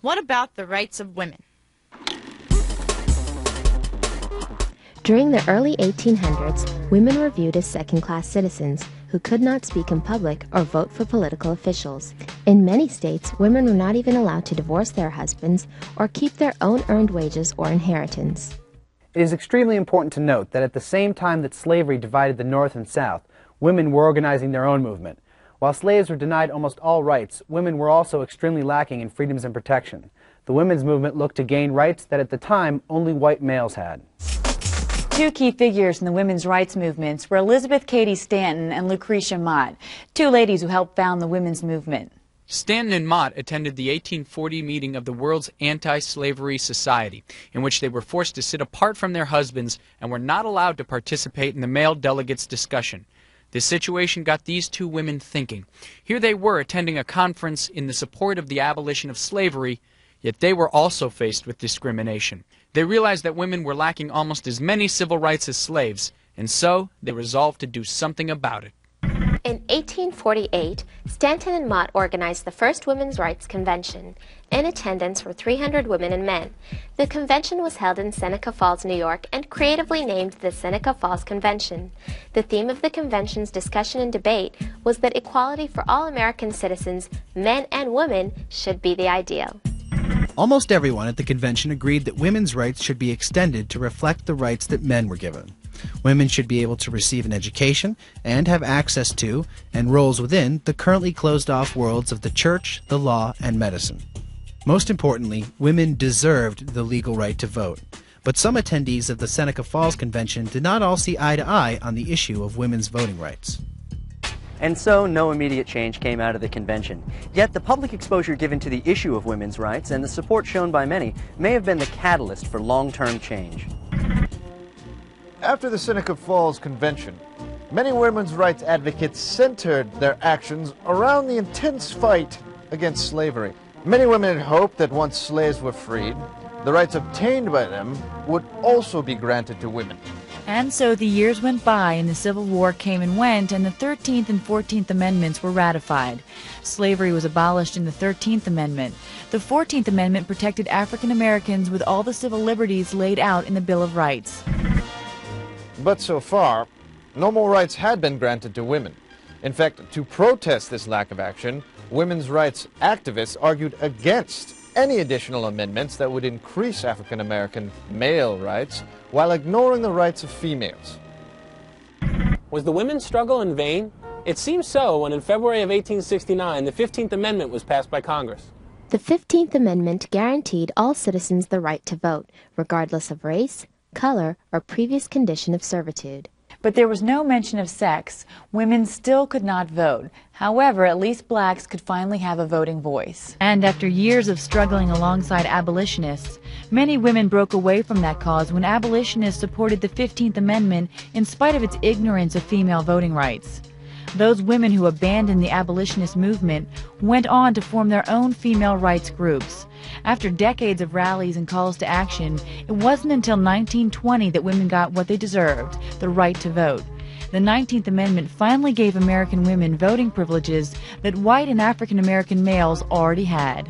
What about the rights of women? During the early 1800s, women were viewed as second-class citizens who could not speak in public or vote for political officials. In many states, women were not even allowed to divorce their husbands or keep their own earned wages or inheritance. It is extremely important to note that at the same time that slavery divided the North and South, women were organizing their own movement. While slaves were denied almost all rights, women were also extremely lacking in freedoms and protection. The women's movement looked to gain rights that at the time only white males had. Two key figures in the women's rights movements were Elizabeth Cady Stanton and Lucretia Mott, two ladies who helped found the women's movement. Stanton and Mott attended the 1840 meeting of the World's Anti-Slavery Society, in which they were forced to sit apart from their husbands and were not allowed to participate in the male delegates' discussion. This situation got these two women thinking. Here they were attending a conference in the support of the abolition of slavery, yet they were also faced with discrimination. They realized that women were lacking almost as many civil rights as slaves, and so they resolved to do something about it. In 1848, Stanton and Mott organized the first Women's Rights Convention. In attendance were 300 women and men. The convention was held in Seneca Falls, New York, and creatively named the Seneca Falls Convention. The theme of the convention's discussion and debate was that equality for all American citizens, men and women, should be the ideal. Almost everyone at the convention agreed that women's rights should be extended to reflect the rights that men were given. Women should be able to receive an education and have access to, and roles within, the currently closed-off worlds of the church, the law, and medicine. Most importantly, women deserved the legal right to vote. But some attendees of the Seneca Falls Convention did not all see eye to eye on the issue of women's voting rights. And so no immediate change came out of the convention. Yet the public exposure given to the issue of women's rights and the support shown by many may have been the catalyst for long-term change. After the Seneca Falls Convention, many women's rights advocates centered their actions around the intense fight against slavery. Many women had hoped that once slaves were freed, the rights obtained by them would also be granted to women. And so the years went by and the Civil War came and went, and the 13th and 14th Amendments were ratified. Slavery was abolished in the 13th Amendment. The 14th Amendment protected African Americans with all the civil liberties laid out in the Bill of Rights. But so far, no more rights had been granted to women. In fact, to protest this lack of action, women's rights activists argued against any additional amendments that would increase African American male rights while ignoring the rights of females. Was the women's struggle in vain? It seems so when in February of 1869 the 15th Amendment was passed by Congress. The 15th Amendment guaranteed all citizens the right to vote, regardless of race, color, or previous condition of servitude. But there was no mention of sex. Women still could not vote. However, at least blacks could finally have a voting voice. And after years of struggling alongside abolitionists, many women broke away from that cause when abolitionists supported the 15th Amendment in spite of its ignorance of female voting rights. Those women who abandoned the abolitionist movement went on to form their own female rights groups. After decades of rallies and calls to action, it wasn't until 1920 that women got what they deserved, the right to vote. The 19th Amendment finally gave American women voting privileges that white and African American males already had.